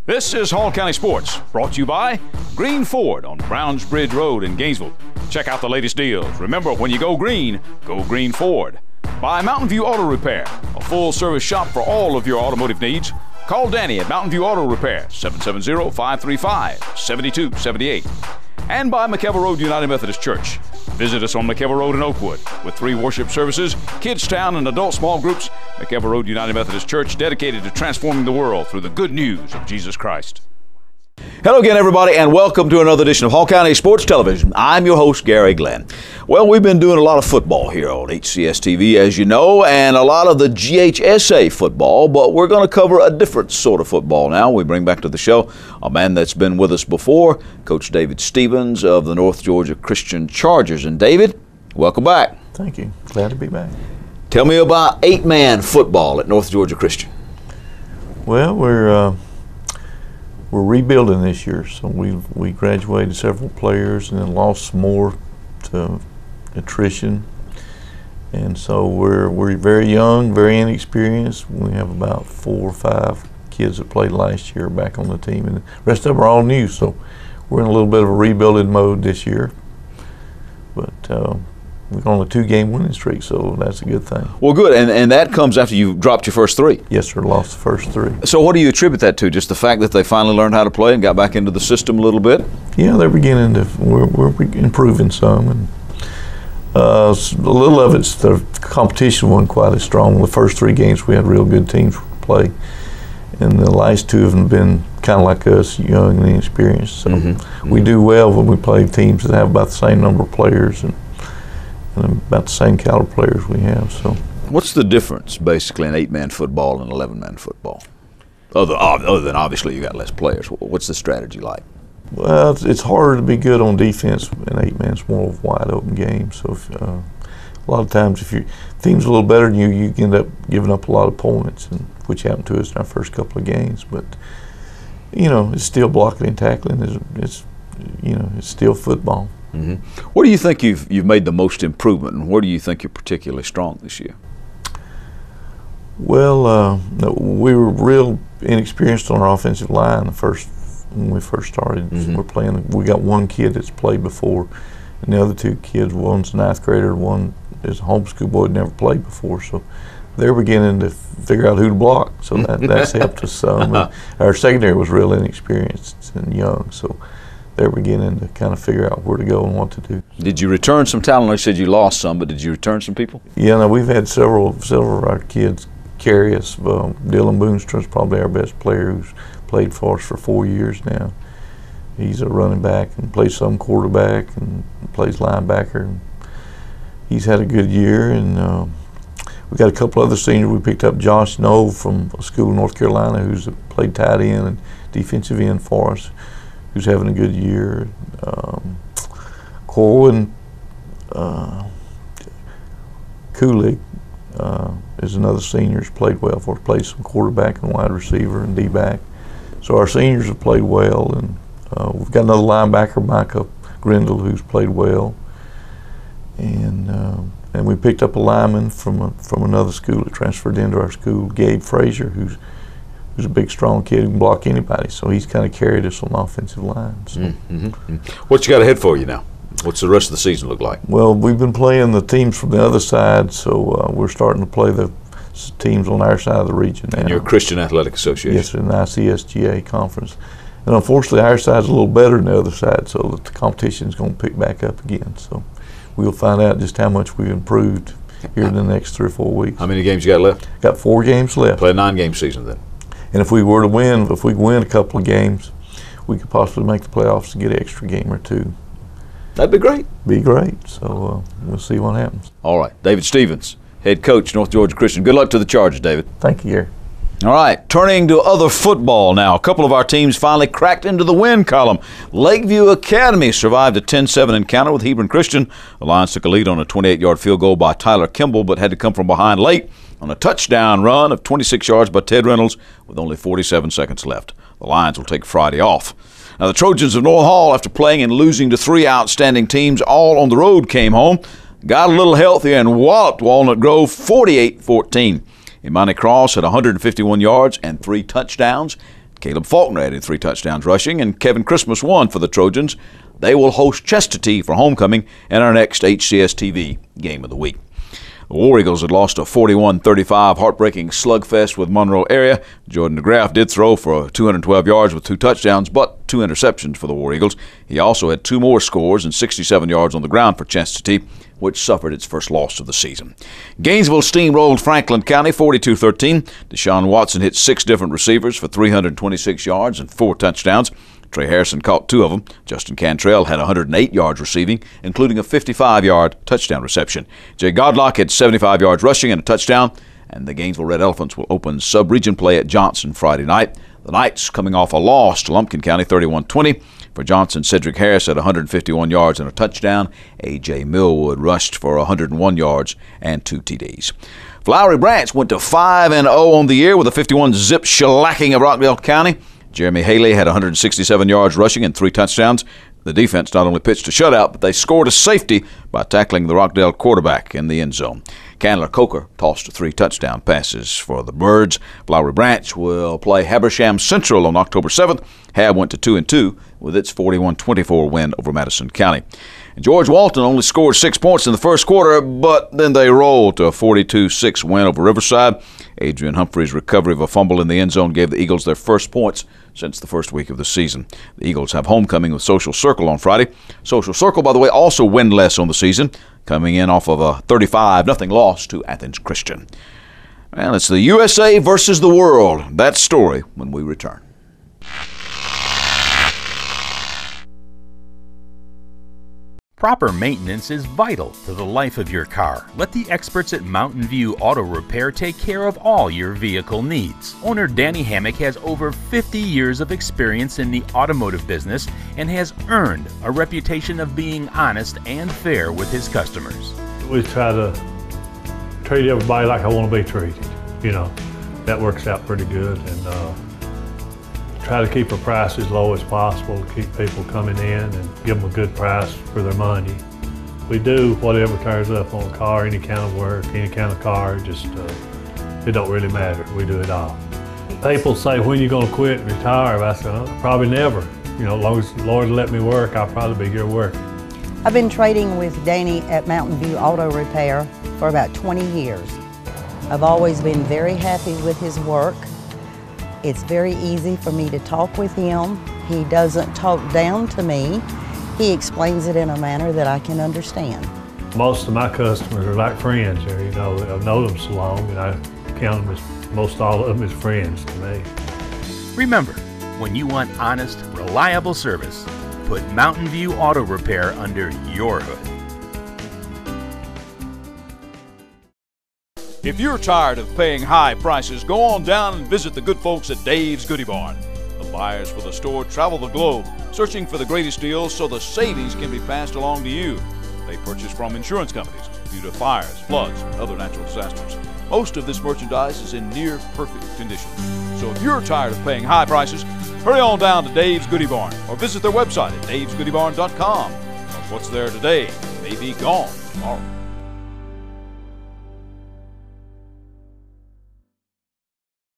This is Hall County Sports, brought to you by Green Ford on Browns Bridge Road in Gainesville. Check out the latest deals. Remember, when you go Green Ford. By Mountain View Auto Repair, a full-service shop for all of your automotive needs. Call Danny at Mountain View Auto Repair, 770-535-7278. And by McKelvey Road United Methodist Church. Visit us on McKelvey Road in Oakwood. With 3 worship services, Kids Town, and adult small groups, McKelvey Road United Methodist Church dedicated to transforming the world through the good news of Jesus Christ. Hello again, everybody, and welcome to another edition of Hall County Sports Television. I'm your host, Garry Glenn. Well, we've been doing a lot of football here on HCS TV, as you know, and a lot of the GHSA football, but we're going to cover a different sort of football now. We bring back to the show a man that's been with us before, Coach David Stevens of the North Georgia Christian Chargers. And David, welcome back. Thank you. Glad to be back. Tell me about 8-man football at North Georgia Christian. Well, we're rebuilding this year, so we graduated several players and then lost some more to attrition, and so we're very young, very inexperienced. We have about 4 or 5 kids that played last year back on the team, and the rest of them are all new. So we're in a little bit of a rebuilding mode this year, but we're on a 2-game winning streak, so that's a good thing. Well, good, and that comes after you dropped your first 3. Yes, sir, lost the first 3. So what do you attribute that to? Just the fact that they finally learned how to play and got back into the system a little bit? Yeah, they're beginning to, we're improving some, and a little of it's the competition wasn't quite as strong. The first 3 games we had real good teams play, and the last 2 have been kind of like us, young and inexperienced. So we do well when we play teams that have about the same number of players and about the same caliber players we have. So, what's the difference basically in 8-man football and 11-man football? Other than obviously you got less players, what's the strategy like? Well, it's harder to be good on defense in 8-man. It's more of a wide open game. So a lot of times if your team's a little better than you end up giving up a lot of points, and which happened to us in our first couple of games. But you know, it's still blocking and tackling. It's still football. Where do you think you've made the most improvement, and where do you think you're particularly strong this year? Well, we were real inexperienced on our offensive line when we first started. We're playing. We got 1 kid that's played before, and the other 2 kids, one's a 9th grader, one is a homeschool boy that never played before. So they're beginning to figure out who to block. So that's helped us some. Our secondary was real inexperienced and young, so they're beginning to kind of figure out where to go and what to do. Did you return some talent? You said you lost some, but did you return some people? Yeah, no, we've had several of our kids carry us. Dylan Boonstrom's probably our best player, who's played for us for 4 years now. He's a running back and plays some quarterback and plays linebacker. And he's had a good year, and we got a couple other seniors. We picked up Josh Noe from a school in North Carolina who's played tight end and defensive end for us, who's having a good year. Corwin Kulig is another senior who's played well for us, plays some quarterback and wide receiver and D-back. So our seniors have played well, and we've got another linebacker, Micah Grindle, who's played well. And we picked up a lineman from another school that transferred into our school, Gabe Frazier, who's a big, strong kid who can block anybody. So he's kind of carried us on the offensive line. So. What you got ahead for you now? What's the rest of the season look like? Well, we've been playing the teams from the other side, so we're starting to play the teams on our side of the region now. And you're a Christian Athletic Association? Yes, in the ICSGA conference. And unfortunately, our side's a little better than the other side, so that the competition's going to pick back up again. So we'll find out just how much we've improved here in the next 3 or 4 weeks. How many games you got left? Got 4 games left. Play a 9-game season then. And if we were to win, if we win a couple of games, we could possibly make the playoffs to get an extra game or 2. That'd be great. Be great. So we'll see what happens. All right. David Stevens, head coach, North Georgia Christian. Good luck to the Chargers, David. Thank you, Gary. All right, turning to other football now. A couple of our teams finally cracked into the win column. Lakeview Academy survived a 10-7 encounter with Hebron Christian. The Lions took a lead on a 28-yard field goal by Tyler Kimball, but had to come from behind late on a touchdown run of 26 yards by Ted Reynolds with only 47 seconds left. The Lions will take Friday off. Now, the Trojans of North Hall, after playing and losing to 3 outstanding teams all on the road, came home, got a little healthier, and walloped Walnut Grove 48-14. Imani Cross had 151 yards and 3 touchdowns. Caleb Faulkner added 3 touchdowns rushing, and Kevin Christmas won for the Trojans. They will host Chestatee for homecoming in our next HCS TV Game of the Week. The War Eagles had lost a 41-35 heartbreaking slugfest with Monroe area. Jordan DeGraff did throw for 212 yards with 2 touchdowns, but 2 interceptions for the War Eagles. He also had 2 more scores and 67 yards on the ground for Chestatee, which suffered its first loss of the season. Gainesville steamrolled Franklin County 42-13. Deshaun Watson hit 6 different receivers for 326 yards and 4 touchdowns. Trey Harrison caught 2 of them. Justin Cantrell had 108 yards receiving, including a 55-yard touchdown reception. Jay Godlock had 75 yards rushing and a touchdown. And the Gainesville Red Elephants will open sub-region play at Johnson Friday night. The Knights coming off a loss to Lumpkin County 31-20. For Johnson, Cedric Harris had 151 yards and a touchdown. A.J. Millwood rushed for 101 yards and 2 TDs. Flowery Branch went to 5-0 on the year with a 51-zip shellacking of Rockdale County. Jeremy Haley had 167 yards rushing and 3 touchdowns. The defense not only pitched a shutout, but they scored a safety by tackling the Rockdale quarterback in the end zone. Candler Coker tossed 3 touchdown passes for the Birds. Flowery Branch will play Habersham Central on October 7th. Hab went to 2-2 with its 41-24 win over Madison County. And George Walton only scored 6 points in the first quarter, but then they rolled to a 42-6 win over Riverside. Adrian Humphrey's recovery of a fumble in the end zone gave the Eagles their first points since the first week of the season. The Eagles have homecoming with Social Circle on Friday. Social Circle, by the way, also winless on the season, coming in off of a 35-0 loss to Athens Christian. Well, it's the USA versus the world. That story when we return. Proper maintenance is vital to the life of your car. Let the experts at Mountain View Auto Repair take care of all your vehicle needs. Owner Danny Hammock has over 50 years of experience in the automotive business and has earned a reputation of being honest and fair with his customers. We try to treat everybody like I want to be treated. You know, that works out pretty good, and try to keep our price as low as possible to keep people coming in and give them a good price for their money. We do whatever turns up on a car, any kind of work, any kind of car, just it don't really matter. We do it all. People say, when are you going to quit and retire? I said, probably never. You know, as long as the Lord let me work, I'll probably be here working. I've been trading with Danny at Mountain View Auto Repair for about 20 years. I've always been very happy with his work. It's very easy for me to talk with him. He doesn't talk down to me. He explains it in a manner that I can understand. Most of my customers are like friends here. You know, I've known them so long, and I count them as, most all of them as friends to me. Remember, when you want honest, reliable service, put Mountain View Auto Repair under your hood. If you're tired of paying high prices, go on down and visit the good folks at Dave's Goodie Barn. The buyers for the store travel the globe, searching for the greatest deals so the savings can be passed along to you. They purchase from insurance companies due to fires, floods, and other natural disasters. Most of this merchandise is in near perfect condition. So if you're tired of paying high prices, hurry on down to Dave's Goodie Barn or visit their website at davesgoodiebarn.com. What's there today may be gone tomorrow.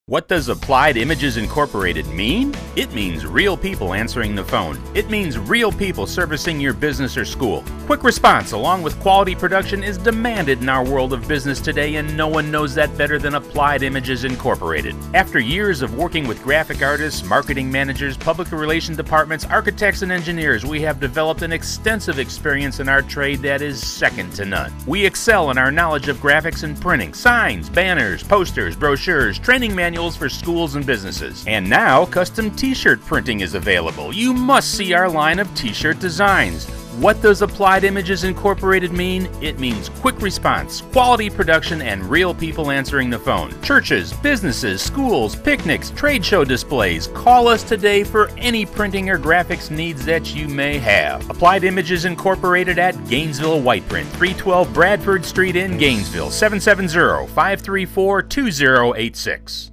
What does Applied Images Incorporated mean? It means real people answering the phone. It means real people servicing your business or school. Quick response along with quality production is demanded in our world of business today, and no one knows that better than Applied Images Incorporated. After years of working with graphic artists, marketing managers, public relations departments, architects, and engineers, we have developed an extensive experience in our trade that is second to none. We excel in our knowledge of graphics and printing, signs, banners, posters, brochures, training manuals for schools and businesses. And now, custom t-shirt printing is available. You must see our line of t-shirt designs. What does Applied Images Incorporated mean? It means quick response, quality production, and real people answering the phone. Churches, businesses, schools, picnics, trade show displays. Call us today for any printing or graphics needs that you may have. Applied Images Incorporated at Gainesville White Print, 312 Bradford Street in Gainesville, 770-534-2086.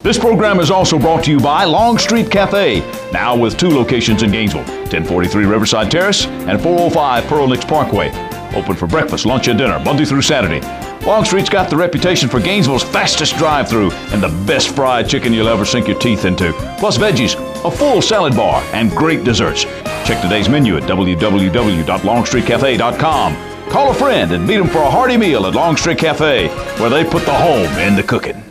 This program is also brought to you by Long Street Cafe, now with 2 locations in Gainesville, 1043 Riverside Terrace and 405 Pearl Nicks Parkway. Open for breakfast, lunch, and dinner, Monday through Saturday. Longstreet's got the reputation for Gainesville's fastest drive-through and the best fried chicken you'll ever sink your teeth into. Plus veggies, a full salad bar, and great desserts. Check today's menu at www.longstreetcafe.com. Call a friend and meet them for a hearty meal at Longstreet Cafe, where they put the home in the cooking.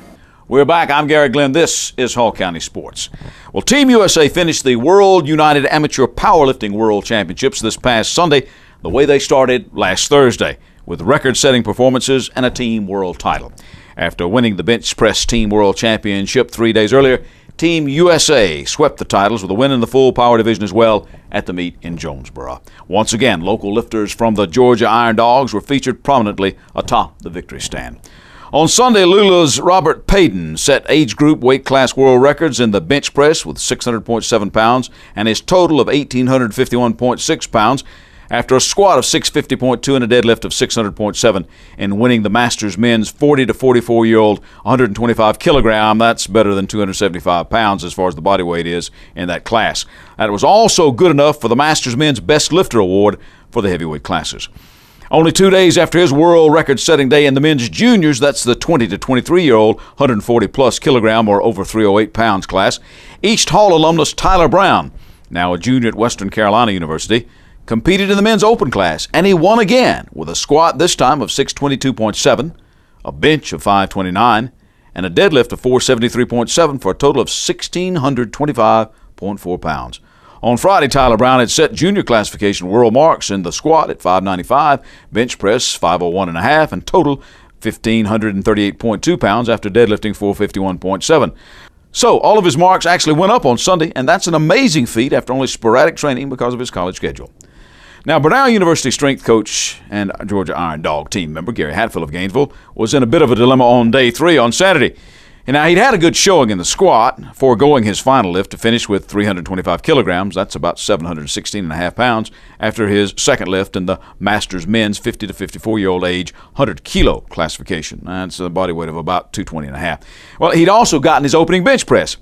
We're back. I'm Garry Glenn. This is Hall County Sports. Well, Team USA finished the World United Amateur Powerlifting World Championships this past Sunday the way they started last Thursday, with record-setting performances and a team world title. After winning the bench press team world championship 3 days earlier, Team USA swept the titles with a win in the full power division as well at the meet in Jonesboro. Once again, local lifters from the Georgia Iron Dogs were featured prominently atop the victory stand. On Sunday, Lula's Robert Payton set age group weight class world records in the bench press with 600.7 pounds and his total of 1,851.6 pounds after a squat of 650.2 and a deadlift of 600.7 in winning the Masters men's 40 to 44-year-old 125 kilogram. That's better than 275 pounds as far as the body weight is in that class. That was also good enough for the Masters men's Best Lifter Award for the heavyweight classes. Only 2 days after his world record-setting day in the men's juniors, that's the 20 to 23-year-old 140-plus kilogram or over 308 pounds class, East Hall alumnus Tyler Brown, now a junior at Western Carolina University, competed in the men's open class, and he won again with a squat this time of 622.7, a bench of 529, and a deadlift of 473.7 for a total of 1,625.4 pounds. On Friday, Tyler Brown had set junior classification world marks in the squat at 595, bench press 501.5, and total 1,538.2 pounds after deadlifting 451.7. So all of his marks actually went up on Sunday, and that's an amazing feat after only sporadic training because of his college schedule. Now, Bernal University strength coach and Georgia Iron Dog team member Gary Hatfield of Gainesville was in a bit of a dilemma on day 3 on Saturday. And now, he'd had a good showing in the squat, foregoing his final lift to finish with 325 kilograms. That's about 716.5 pounds after his second lift in the Masters men's 50 to 54-year-old age 100-kilo classification. That's a body weight of about 220.5. Well, he'd also gotten his opening bench press.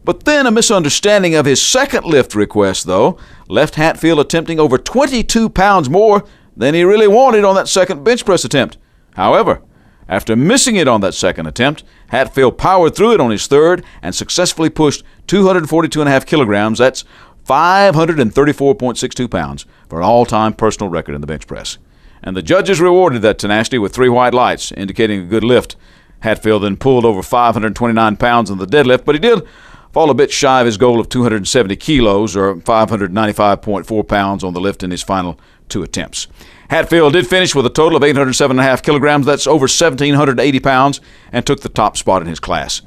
But then a misunderstanding of his second lift request, though, left Hatfield attempting over 22 pounds more than he really wanted on that second bench press attempt. However, after missing it on that second attempt, Hatfield powered through it on his third and successfully pushed 242.5 kilograms, that's 534.62 pounds, for an all-time personal record in the bench press. And the judges rewarded that tenacity with 3 white lights, indicating a good lift. Hatfield then pulled over 529 pounds in the deadlift, but he did fall a bit shy of his goal of 270 kilos, or 595.4 pounds on the lift in his final 2 attempts. Hatfield did finish with a total of 807.5 kilograms, that's over 1,780 pounds, and took the top spot in his class.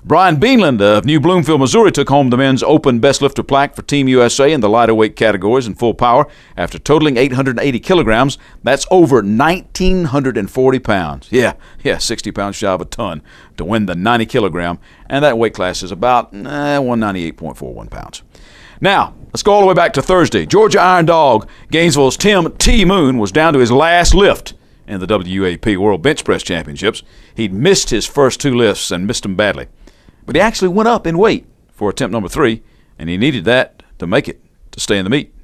Brian Beanland of New Bloomfield, Missouri, took home the men's open best lifter plaque for Team USA in the lighter weight categories in full power after totaling 880 kilograms. That's over 1,940 pounds. Yeah, 60 pounds shy of a ton to win the 90 kilogram, and that weight class is about 198.41 pounds. Now, let's go all the way back to Thursday. Georgia Iron Dog, Gainesville's Tim T. Moon, was down to his last lift in the WAP World Bench Press Championships. He'd missed his first 2 lifts and missed them badly. But he actually went up in weight for attempt number 3, and he needed that to make it, to stay in the meet.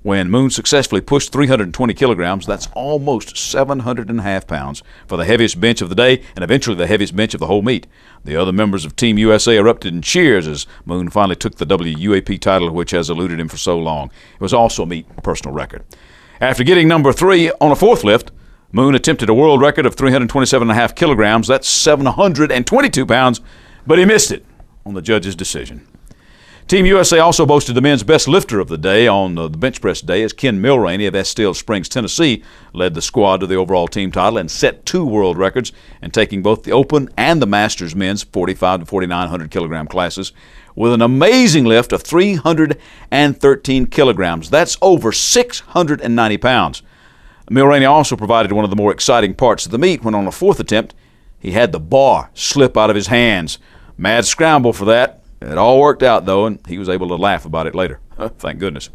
When Moon successfully pushed 320 kilograms, that's almost 700.5 pounds for the heaviest bench of the day and eventually the heaviest bench of the whole meet. The other members of Team USA erupted in cheers as Moon finally took the WAP title, which has eluded him for so long. It was also a meet personal record. After getting number 3 on a 4th lift, Moon attempted a world record of 327.5 kilograms, that's 722 pounds, but he missed it on the judge's decision. Team USA also boasted the men's best lifter of the day on the bench press day as Ken Mulroney of Estill Springs, Tennessee, led the squad to the overall team title and set 2 world records, and taking both the Open and the Masters men's 45 to 49 kilogram classes with an amazing lift of 313 kilograms. That's over 690 pounds. Mulroney also provided one of the more exciting parts of the meet when on a 4th attempt, he had the bar slip out of his hands. Mad scramble for that. It all worked out, though, and he was able to laugh about it later. Thank goodness.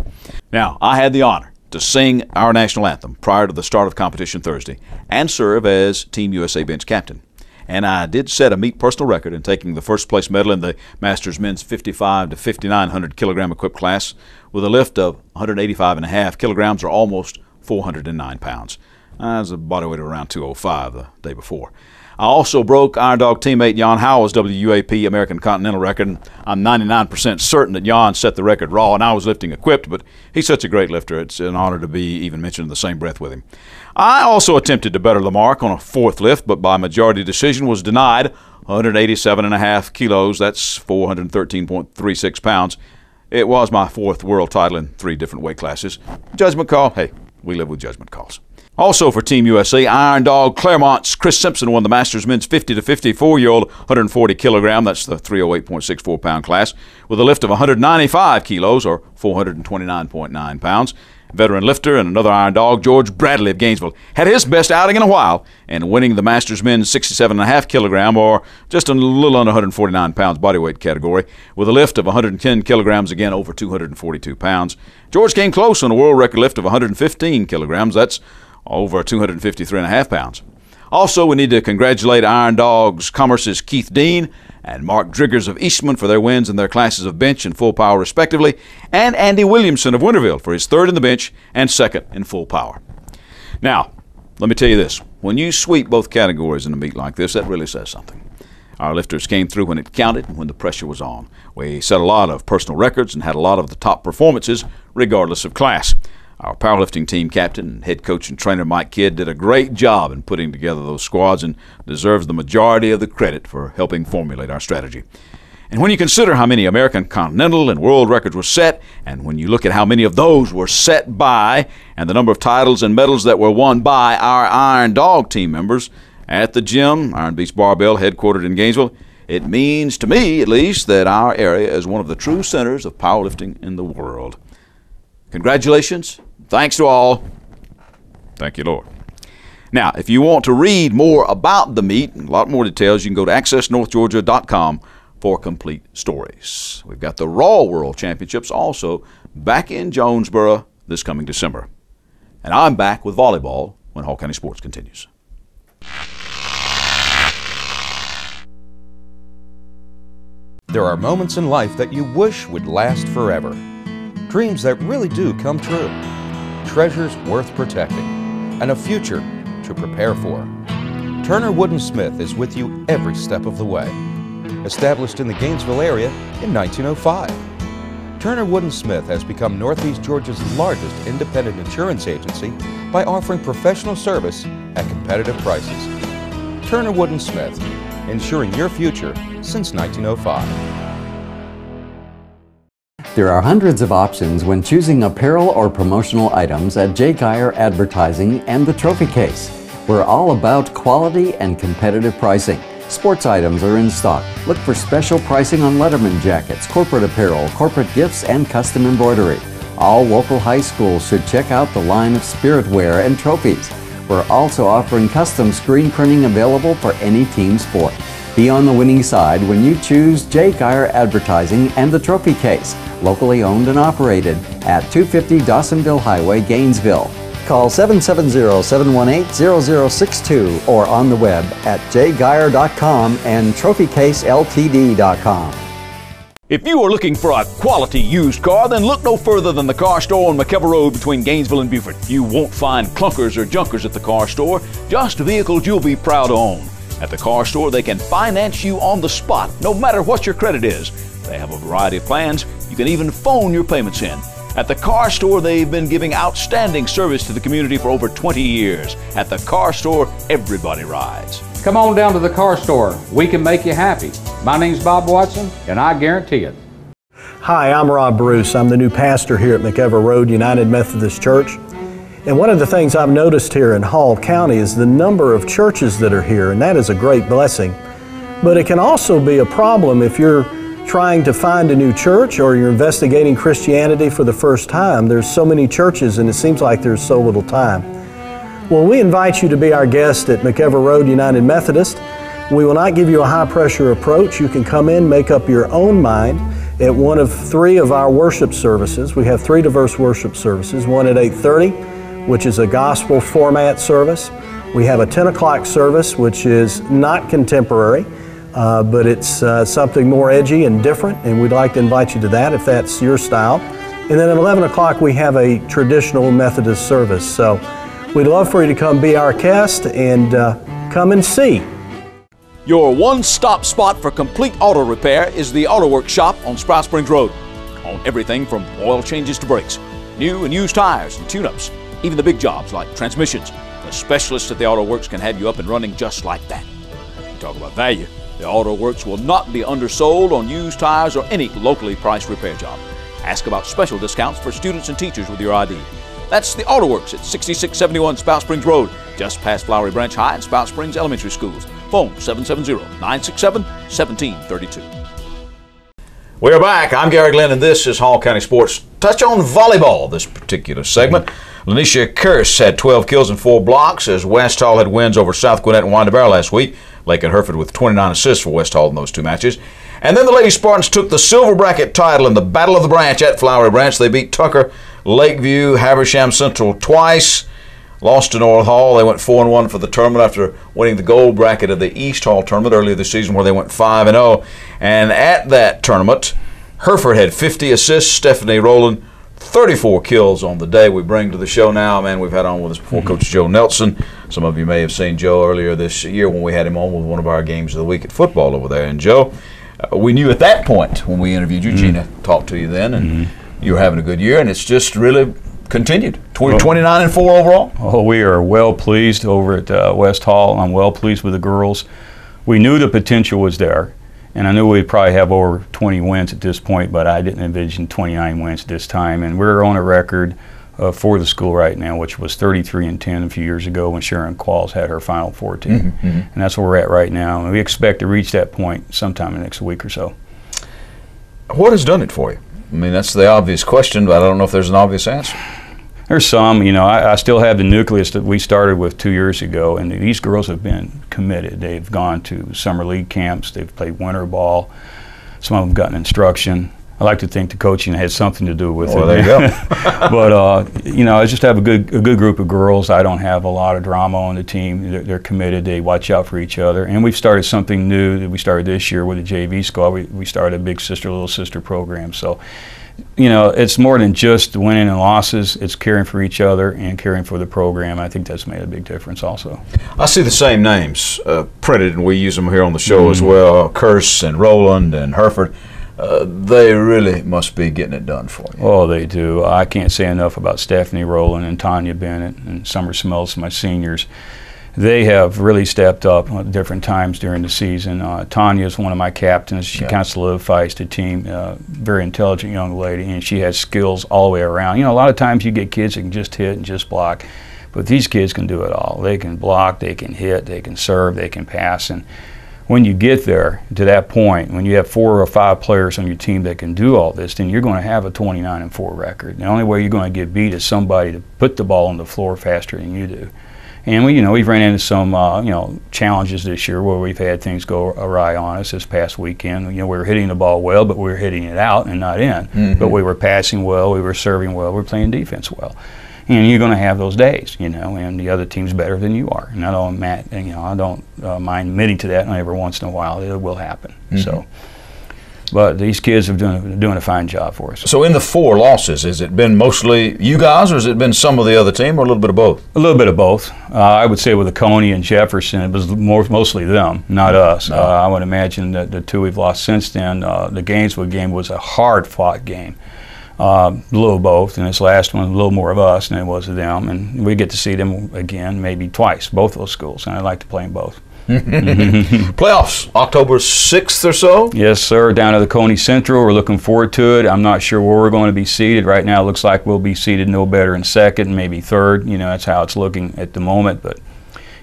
Now, I had the honor to sing our national anthem prior to the start of competition Thursday and serve as Team USA bench captain. and I did set a meet personal record in taking the first place medal in the Masters men's 55 to 5,900 kilogram equipped class with a lift of 185.5 kilograms, or almost 409 pounds. That was a body weight of around 205 the day before. I also broke Iron Dog teammate Jan Howell's WUAP American Continental record. I'm 99% certain that Jan set the record raw and I was lifting equipped, but he's such a great lifter, it's an honor to be even mentioned in the same breath with him. I also attempted to better the mark on a fourth lift, but by majority decision was denied. 187.5 kilos, that's 413.36 pounds. It was my fourth world title in 3 different weight classes. Judgment call, hey, we live with judgment calls. Also for Team USA, Iron Dog Claremont's Chris Simpson won the Masters men's 50 to 54-year-old 140 kilogram, that's the 308.64 pound class, with a lift of 195 kilos, or 429.9 pounds. Veteran lifter and another Iron Dog, George Bradley of Gainesville, had his best outing in a while and winning the Masters men's 67.5 kilogram, or just a little under 149 pounds bodyweight category, with a lift of 110 kilograms, again over 242 pounds. George came close on a world record lift of 115 kilograms, that's over 253.5 pounds. Also, we need to congratulate Iron Dogs Commerce's Keith Dean and Mark Driggers of Eastman for their wins in their classes of bench and full power respectively, and Andy Williamson of Winterville for his third in the bench and second in full power. Now, let me tell you this. When you sweep both categories in a meet like this, that really says something. Our lifters came through when it counted and when the pressure was on. We set a lot of personal records and had a lot of the top performances regardless of class. Our powerlifting team captain and head coach and trainer Mike Kidd did a great job in putting together those squads and deserves the majority of the credit for helping formulate our strategy. And when you consider how many American Continental and world records were set, and when you look at how many of those were set by, and the number of titles and medals that were won by our Iron Dog team members at the gym, Iron Beast Barbell, headquartered in Gainesville, it means, to me at least, that our area is one of the true centers of powerlifting in the world. Congratulations. Thanks to all. Thank you, Lord. Now, if you want to read more about the meet and a lot more details, you can go to accessnorthgeorgia.com for complete stories. We've got the Raw World Championships also back in Jonesboro this coming December. And I'm back with volleyball when Hall County Sports continues. There are moments in life that you wish would last forever. Dreams that really do come true. Treasures worth protecting, and a future to prepare for. Turner Wood & Smith is with you every step of the way. Established in the Gainesville area in 1905, Turner Wood & Smith has become Northeast Georgia's largest independent insurance agency by offering professional service at competitive prices. Turner Wood & Smith, insuring your future since 1905. There are hundreds of options when choosing apparel or promotional items at J. Geyer Advertising and the Trophy Case. We're all about quality and competitive pricing. Sports items are in stock. Look for special pricing on Letterman jackets, corporate apparel, corporate gifts, and custom embroidery. All local high schools should check out the line of spirit wear and trophies. We're also offering custom screen printing available for any team sport. Be on the winning side when you choose J. Geyer Advertising and the Trophy Case, locally owned and operated at 250 Dawsonville Highway, Gainesville. Call 770-718-0062 or on the web at jgeyer.com and trophycaseltd.com. If you are looking for a quality used car, then look no further than the car store on McKever Road between Gainesville and Beaufort. You won't find clunkers or junkers at the car store, just vehicles you'll be proud to own. At the car store, they can finance you on the spot, no matter what your credit is. They have a variety of plans. You can even phone your payments in. At the car store, they've been giving outstanding service to the community for over 20 years. At the car store, everybody rides. Come on down to the car store. We can make you happy. My name's Bob Watson, and I guarantee it. Hi, I'm Rob Bruce. I'm the new pastor here at McKever Road United Methodist Church. And one of the things I've noticed here in Hall County is the number of churches that are here, and that is a great blessing. But it can also be a problem if you're trying to find a new church or you're investigating Christianity for the first time. There's so many churches and it seems like there's so little time. Well, we invite you to be our guest at McKever Road United Methodist. We will not give you a high-pressure approach. You can come in, make up your own mind at one of 3 of our worship services. We have 3 diverse worship services, one at 8:30, which is a gospel format service, We have a 10 o'clock service, which is not contemporary, but it's something more edgy and different, and we'd like to invite you to that if that's your style. And then at 11 o'clock, we have a traditional Methodist service. So we'd love for you to come be our guest and come and see. Your one-stop spot for complete auto repair is the Auto Works shop on Sprout Springs Road. On everything from oil changes to brakes, new and used tires and tune-ups, even the big jobs like transmissions. The specialists at the Auto Works can have you up and running just like that. You talk about value. The Auto Works will not be undersold on used tires or any locally priced repair job. Ask about special discounts for students and teachers with your ID. That's the Auto Works at 6671 Spout Springs Road, just past Flowery Branch High and Spout Springs Elementary Schools. Phone 770-967-1732. We're back. I'm Garry Glenn, and this is Hall County Sports. Touch on volleyball this particular segment. Lanisha Kearse had 12 kills and 4 blocks as West Hall had wins over South Gwinnett and Wanda Bear last week. Lake and Hereford with 29 assists for West Hall in those two matches. And then the Lady Spartans took the silver bracket title in the Battle of the Branch at Flowery Branch. They beat Tucker, Lakeview, Habersham Central twice. Lost to North Hall. They went 4-1 for the tournament after winning the gold bracket of the East Hall tournament earlier this season, where they went 5-0. And at that tournament, Hereford had 50 assists. Stephanie Rowland, 34 kills on the day. We bring to the show now, man, we've had on with us before, Coach Joe Nelson. Some of you may have seen Joe earlier this year when we had him on with one of our games of the week at football over there. And Joe, we knew at that point when we interviewed you, Gina talked to you then, and you were having a good year, and it's just really continued. 29-4 overall? Oh, we are well pleased over at West Hall. I'm well pleased with the girls. We knew the potential was there, and I knew we'd probably have over 20 wins at this point, but I didn't envision 29 wins this time. And we're on a record for the school right now, which was 33-10 a few years ago when Sharon Qualls had her Final Four team. And that's where we're at right now, and we expect to reach that point sometime in the next week or so. What has done it for you? I mean, that's the obvious question, but I don't know if there's an obvious answer. There's some, you know, I still have the nucleus that we started with 2 years ago, and these girls have been committed. They've gone to summer league camps, they've played winter ball, some of them gotten instruction. I like to think the coaching had something to do with it. There you go. But, you know, I just have a good group of girls. I don't have a lot of drama on the team. They're committed. They watch out for each other. And we've started something new that we started this year with the JV squad. We started a big sister, little sister program. So, you know, it's more than just winning and losses. It's caring for each other and caring for the program. I think that's made a big difference also. I see the same names printed, and we use them here on the show as well. Kearse and Rowland and Hereford. They really must be getting it done for you. Oh, they do. I can't say enough about Stephanie Rowland and Tanya Bennett and Summer Smells, my seniors. They have really stepped up at different times during the season. Tanya is one of my captains. She kind of solidifies the team. Very intelligent young lady, and she has skills all the way around. You know, a lot of times you get kids that can just hit and just block, but these kids can do it all. They can block, they can hit, they can serve, they can pass. And when you get there to that point, when you have 4 or 5 players on your team that can do all this, then you're going to have a 29-4 record. The only way you're going to get beat is somebody to put the ball on the floor faster than you do. And we, you know, we've ran into some, you know, challenges this year where we've had things go awry on us. This past weekend, you know, we were hitting the ball well, but we were hitting it out and not in. But we were passing well, we were serving well, we were playing defense well. And you're going to have those days, you know, and the other team's better than you are. And I don't, you know, I don't mind admitting to that. And every once in a while, it will happen. So, but these kids are doing a fine job for us. So in the 4 losses, has it been mostly you guys, or has it been some of the other team, or a little bit of both? A little bit of both. I would say with the Coney and Jefferson, it was mostly them, not us. I would imagine that the 2 we've lost since then, the Gainesville game was a hard-fought game. A little of both, and this last one a little more of us than it was of them, and we get to see them again maybe twice, both those schools, and I'd like to play them both. Playoffs, October 6th or so? Yes, sir, down at the Coney Central. We're looking forward to it. I'm not sure where we're going to be seated. Right now it looks like we'll be seated no better in 2nd, maybe 3rd. You know, that's how it's looking at the moment, but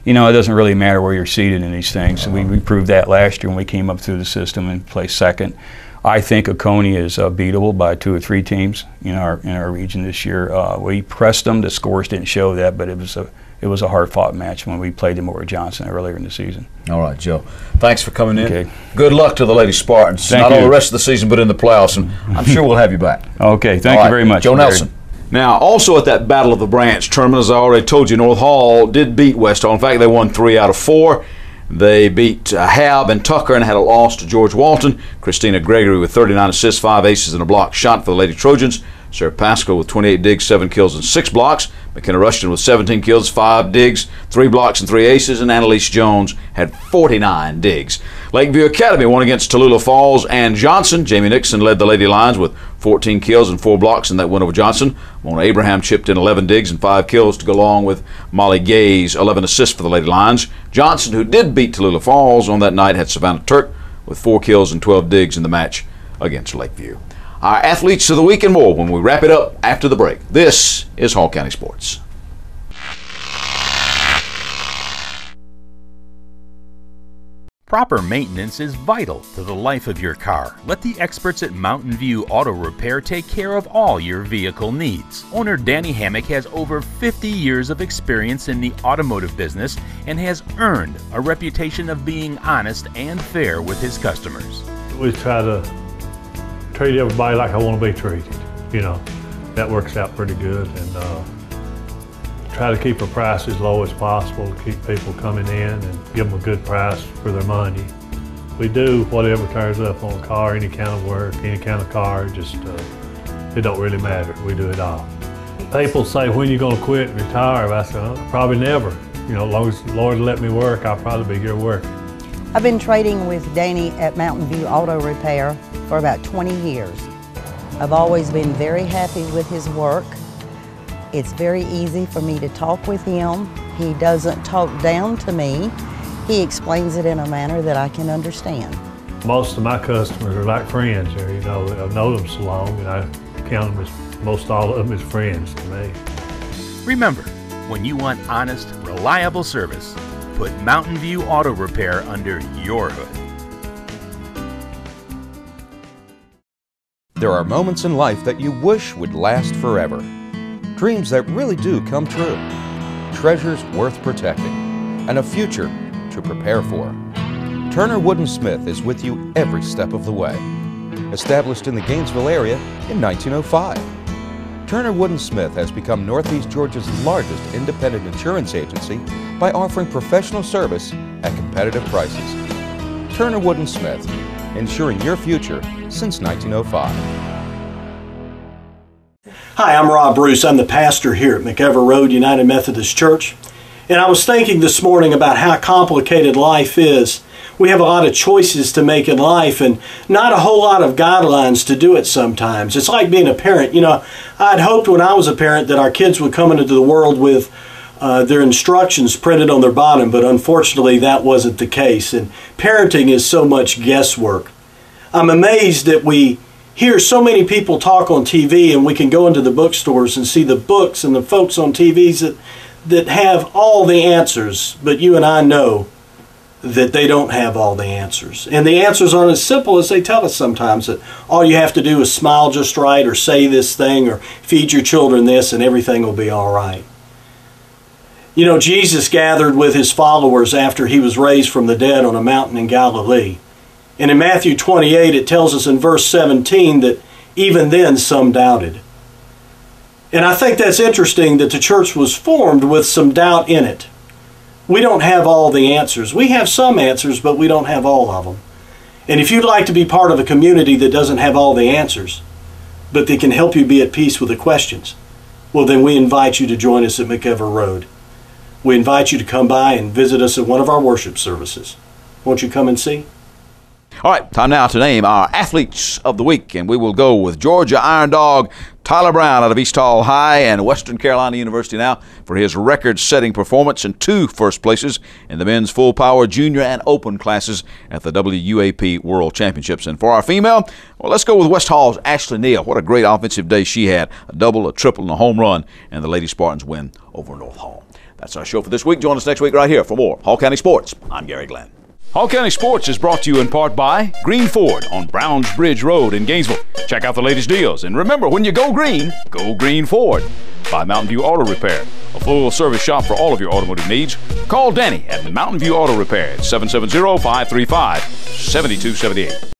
you know, it doesn't really matter where you're seated in these things. We proved that last year when we came up through the system and placed 2nd. I think Oconee is beatable by 2 or 3 teams in our region this year. We pressed them. The scores didn't show that, but it was a hard-fought match when we played them over Johnson earlier in the season. All right, Joe. Thanks for coming in. Okay. Good luck to the Lady Spartans. Thank Not you. only the rest of the season, but in the playoffs, and I'm sure we'll have you back. Okay. Thank you very much, Joe Garry. Nelson. Now, also at that Battle of the Branch tournament, as I already told you, North Hall did beat West Hall. In fact, they won 3 out of 4. They beat Hab and Tucker and had a loss to George Walton. Christina Gregory with 39 assists, 5 aces, and a block shot for the Lady Trojans. Sarah Pascal with 28 digs, 7 kills, and 6 blocks. McKenna Rushton with 17 kills, 5 digs, 3 blocks, and 3 aces. And Annalise Jones had 49 digs. Lakeview Academy won against Tallulah Falls and Johnson. Jamie Nixon led the Lady Lions with 14 kills and 4 blocks in that win over Johnson. Mona Abraham chipped in 11 digs and 5 kills to go along with Molly Gay's 11 assists for the Lady Lions. Johnson, who did beat Tallulah Falls on that night, had Savannah Turk with 4 kills and 12 digs in the match against Lakeview. Our athletes of the week and more when we wrap it up after the break. This is Hall County Sports. Proper maintenance is vital to the life of your car. Let the experts at Mountain View Auto Repair take care of all your vehicle needs. Owner Danny Hammock has over 50 years of experience in the automotive business and has earned a reputation of being honest and fair with his customers. We try to treat everybody like I want to be treated. You know, that works out pretty good, and try to keep our price as low as possible to keep people coming in and give them a good price for their money. We do whatever turns up on a car, any kind of work, any kind of car, just it don't really matter. We do it all. People say, when you going to quit and retire? I say, oh, probably never. You know, as long as the Lord let me work, I'll probably be here working. I've been trading with Danny at Mountain View Auto Repair for about 20 years. I've always been very happy with his work. It's very easy for me to talk with him. He doesn't talk down to me. He explains it in a manner that I can understand. Most of my customers are like friends here. You know, I've known them so long, and I count them as, most all of them as friends to me. Remember, when you want honest, reliable service, put Mountain View Auto Repair under your hood. There are moments in life that you wish would last forever. Dreams that really do come true. Treasures worth protecting. And a future to prepare for. Turner Wood & Smith is with you every step of the way. Established in the Gainesville area in 1905. Turner Wood & Smith has become Northeast Georgia's largest independent insurance agency by offering professional service at competitive prices. Turner Wood & Smith, insuring your future since 1905. Hi, I'm Rob Bruce. I'm the pastor here at McEver Road United Methodist Church. And I was thinking this morning about how complicated life is. We have a lot of choices to make in life and not a whole lot of guidelines to do it sometimes. It's like being a parent. You know, I'd hoped when I was a parent that our kids would come into the world with their instructions printed on their bottom, but unfortunately that wasn't the case. And parenting is so much guesswork. I'm amazed that we hear so many people talk on TV, and we can go into the bookstores and see the books and the folks on TVs that have all the answers, but you and I know that they don't have all the answers. And the answers aren't as simple as they tell us sometimes, that all you have to do is smile just right, or say this thing, or feed your children this, and everything will be all right. You know, Jesus gathered with his followers after he was raised from the dead on a mountain in Galilee. And in Matthew 28, it tells us in verse 17 that even then some doubted. And I think that's interesting that the church was formed with some doubt in it. We don't have all the answers. We have some answers, but we don't have all of them. And if you'd like to be part of a community that doesn't have all the answers, but that can help you be at peace with the questions, well, then we invite you to join us at McEver Road. We invite you to come by and visit us at one of our worship services. Won't you come and see? All right, time now to name our athletes of the week, and we will go with Georgia Iron Dog Tyler Brown out of East Hall High and Western Carolina University now for his record-setting performance and 2 first places in the men's full power junior and open classes at the WUAP World Championships. And for our female, well, let's go with West Hall's Ashley Neal. What a great offensive day she had. A double, a triple, and a home run, and the Lady Spartans win over North Hall. That's our show for this week. Join us next week right here for more Hall County Sports. I'm Garry Glenn. Hall County Sports is brought to you in part by Green Ford on Browns Bridge Road in Gainesville. Check out the latest deals. And remember, when you go Green Ford. By Mountain View Auto Repair, a full-service shop for all of your automotive needs. Call Danny at Mountain View Auto Repair at 770-535-7278.